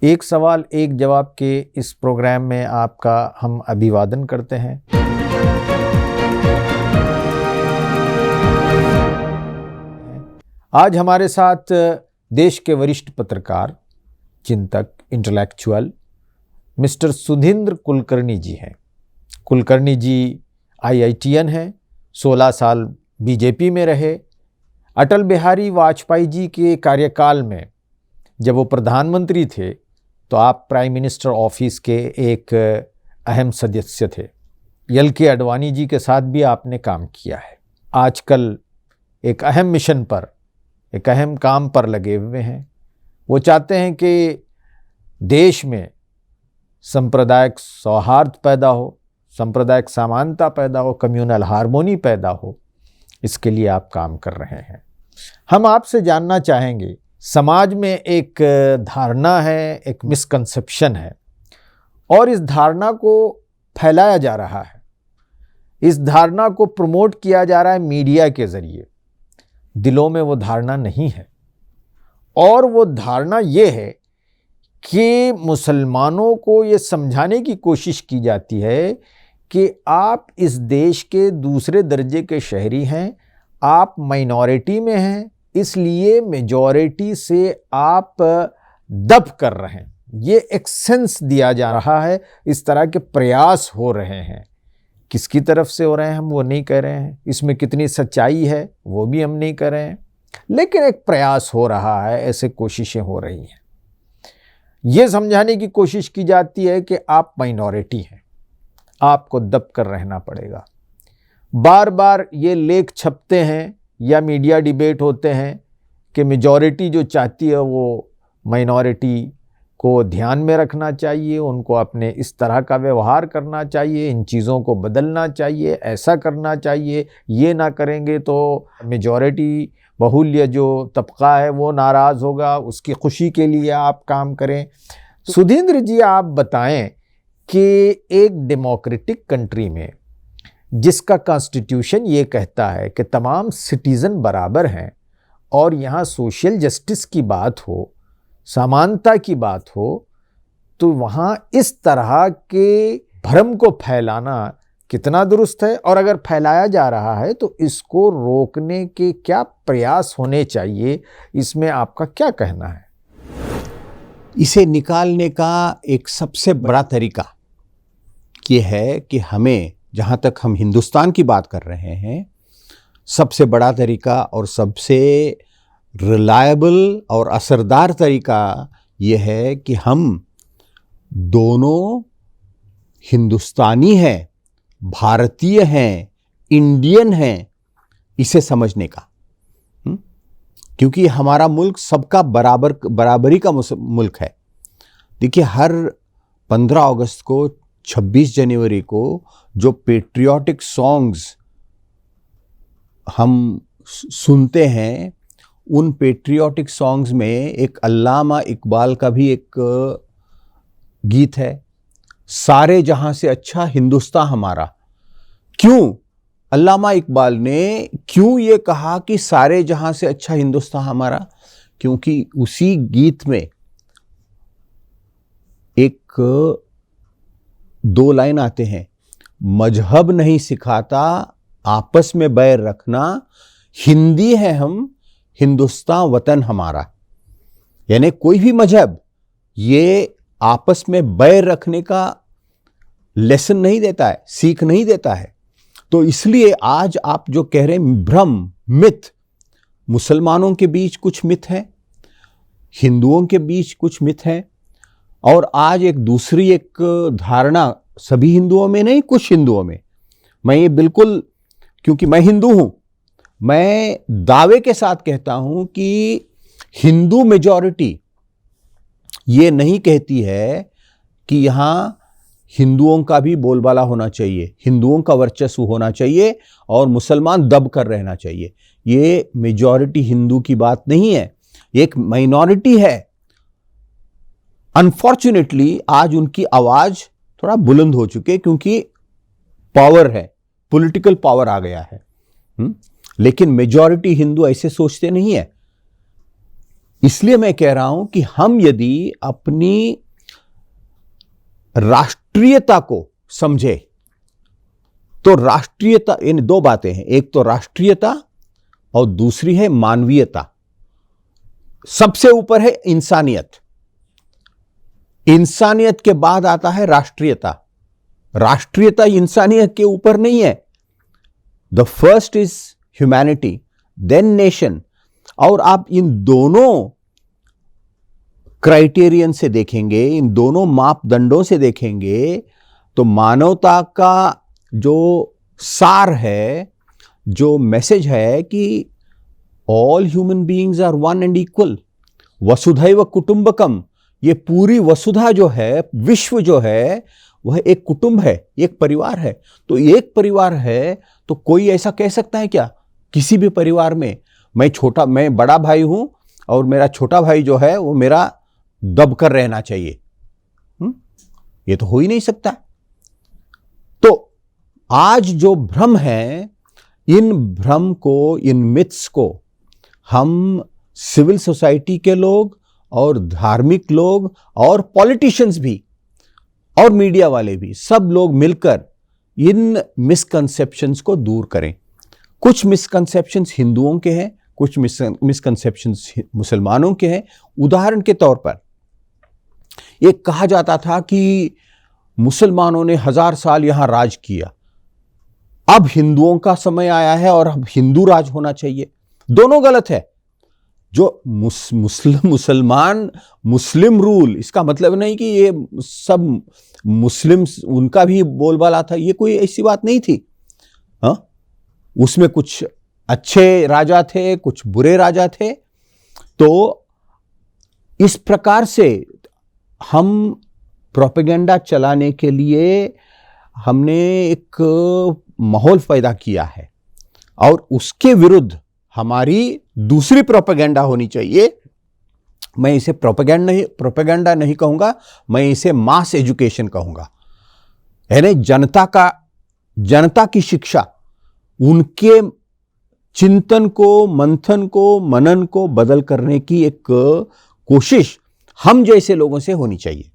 एक सवाल एक जवाब के इस प्रोग्राम में आपका हम अभिवादन करते हैं। आज हमारे साथ देश के वरिष्ठ पत्रकार, चिंतक, इंटेलेक्चुअल मिस्टर सुधींद्र कुलकर्णी जी हैं। कुलकर्णी जी IITian हैं, 16 साल बीजेपी में रहे। अटल बिहारी वाजपेयी जी के कार्यकाल में जब वो प्रधानमंत्री थे तो आप प्राइम मिनिस्टर ऑफिस के एक अहम सदस्य थे। LK आडवाणी जी के साथ भी आपने काम किया है। आजकल एक अहम मिशन पर, एक अहम काम पर लगे हुए हैं। वो चाहते हैं कि देश में सांप्रदायिक सौहार्द पैदा हो, सांप्रदायिक समानता पैदा हो, कम्युनल हार्मोनी पैदा हो। इसके लिए आप काम कर रहे हैं। हम आपसे जानना चाहेंगे, समाज में एक धारणा है, एक मिसकंसेप्शन है और इस धारणा को फैलाया जा रहा है। इस धारणा को प्रमोट किया जा रहा है मीडिया के जरिए। दिलों में वो धारणा नहीं है और वो धारणा ये है कि मुसलमानों को ये समझाने की कोशिश की जाती है कि आप इस देश के दूसरे दर्जे के शहरी हैं, आप माइनॉरिटी में हैं, इसलिए मेजॉरिटी से आप दब कर रहे हैं। ये एक सेंस दिया जा रहा है, इस तरह के प्रयास हो रहे हैं। किसकी तरफ से हो रहे हैं हम वो नहीं कह रहे हैं, इसमें कितनी सच्चाई है वो भी हम नहीं कह रहे हैं, लेकिन एक प्रयास हो रहा है, ऐसे कोशिशें हो रही हैं। ये समझाने की कोशिश की जाती है कि आप माइनॉरिटी हैं, आपको दब कर रहना पड़ेगा। बार बार ये लेख छपते हैं या मीडिया डिबेट होते हैं कि मेजॉरिटी जो चाहती है वो माइनॉरिटी को ध्यान में रखना चाहिए, उनको अपने इस तरह का व्यवहार करना चाहिए, इन चीज़ों को बदलना चाहिए, ऐसा करना चाहिए, ये ना करेंगे तो मेजॉरिटी बहुल्य जो तबका है वो नाराज़ होगा, उसकी खुशी के लिए आप काम करें। सुधींद्र जी, आप बताएं कि एक डेमोक्रेटिक कंट्री में जिसका कॉन्स्टिट्यूशन ये कहता है कि तमाम सिटीज़न बराबर हैं और यहाँ सोशल जस्टिस की बात हो, समानता की बात हो, तो वहाँ इस तरह के भ्रम को फैलाना कितना दुरुस्त है? और अगर फैलाया जा रहा है तो इसको रोकने के क्या प्रयास होने चाहिए? इसमें आपका क्या कहना है? इसे निकालने का एक सबसे बड़ा तरीका ये है कि हमें, जहाँ तक हम हिंदुस्तान की बात कर रहे हैं, सबसे बड़ा तरीका और सबसे रिलायबल और असरदार तरीका ये है कि हम दोनों हिंदुस्तानी हैं, भारतीय हैं, इंडियन हैं, इसे समझने का। क्योंकि हमारा मुल्क सबका बराबरी का मुल्क है। देखिए, हर 15 अगस्त को, 26 जनवरी को जो पेट्रियाटिक सॉन्ग्स हम सुनते हैं, उन पेट्रियाटिक सॉन्ग्स में एक अल्लामा इकबाल का भी एक गीत है, सारे जहां से अच्छा हिंदुस्तान हमारा। क्यों अल्लामा इकबाल ने क्यों ये कहा कि सारे जहां से अच्छा हिंदुस्तान हमारा? क्योंकि उसी गीत में एक 2 लाइन आते हैं, मजहब नहीं सिखाता आपस में बैर रखना, हिंदी है हम, हिंदुस्तान वतन हमारा। यानी कोई भी मजहब ये आपस में बैर रखने का लेसन नहीं देता है, सीख नहीं देता है। तो इसलिए आज आप जो कह रहे हैं भ्रम, मिथ, मुसलमानों के बीच कुछ मिथ है, हिंदुओं के बीच कुछ मिथ है, और आज एक दूसरी एक धारणा, सभी हिंदुओं में नहीं, कुछ हिंदुओं में, मैं ये बिल्कुल, क्योंकि मैं हिंदू हूं, मैं दावे के साथ कहता हूं कि हिंदू मेजॉरिटी ये नहीं कहती है कि यहां हिंदुओं का भी बोलबाला होना चाहिए, हिंदुओं का वर्चस्व होना चाहिए और मुसलमान दब कर रहना चाहिए। ये मेजॉरिटी हिंदू की बात नहीं है, एक माइनॉरिटी है। अनफॉर्चुनेटली आज उनकी आवाज थोड़ा बुलंद हो चुके क्योंकि पावर है, पॉलिटिकल पावर आ गया है। लेकिन मेजॉरिटी हिंदू ऐसे सोचते नहीं है। इसलिए मैं कह रहा हूं कि हम यदि अपनी राष्ट्रीयता को समझे तो राष्ट्रीयता, इन दो बातें हैं, एक तो राष्ट्रीयता और दूसरी है मानवीयता। सबसे ऊपर है इंसानियत, इंसानियत के बाद आता है राष्ट्रीयता। राष्ट्रीयता इंसानियत के ऊपर नहीं है। The first is humanity, then nation. और आप इन दोनों क्राइटेरियन से देखेंगे, इन दोनों मापदंडों से देखेंगे तो मानवता का जो सार है, जो मैसेज है कि all human beings are one and equal, वसुधैव कुटुंबकम, ये पूरी वसुधा जो है, विश्व जो है, वह एक कुटुंब है, एक परिवार है। तो एक परिवार है तो कोई ऐसा कह सकता है क्या किसी भी परिवार में मैं बड़ा भाई हूं और मेरा छोटा भाई जो है वो मेरा दब कर रहना चाहिए? ये तो हो ही नहीं सकता। तो आज जो भ्रम है, इन भ्रम को, इन मिथ्स को हम सिविल सोसाइटी के लोग और धार्मिक लोग और पॉलिटिशियंस भी और मीडिया वाले भी, सब लोग मिलकर इन मिसकंसेप्शंस को दूर करें। कुछ मिसकंसेप्शंस हिंदुओं के हैं, कुछ मिसकंसेप्शंस मुसलमानों के हैं। उदाहरण के तौर पर एक कहा जाता था कि मुसलमानों ने 1000 साल यहां राज किया, अब हिंदुओं का समय आया है और अब हिंदू राज होना चाहिए। दोनों गलत है। जो मुसलमान मुस्लिम रूल, इसका मतलब नहीं कि ये सब मुस्लिम उनका भी बोलबाला था, ये कोई ऐसी बात नहीं थी। हाँ, उसमें कुछ अच्छे राजा थे, कुछ बुरे राजा थे। तो इस प्रकार से हम प्रोपेगेंडा चलाने के लिए हमने एक माहौल पैदा किया है और उसके विरुद्ध हमारी दूसरी प्रोपेगेंडा होनी चाहिए। मैं इसे प्रोपेगेंडा नहीं कहूंगा, मैं इसे मास एजुकेशन कहूंगा। यानी जनता की शिक्षा, उनके चिंतन को, मंथन को, मनन को बदल करने की एक कोशिश हम जैसे लोगों से होनी चाहिए।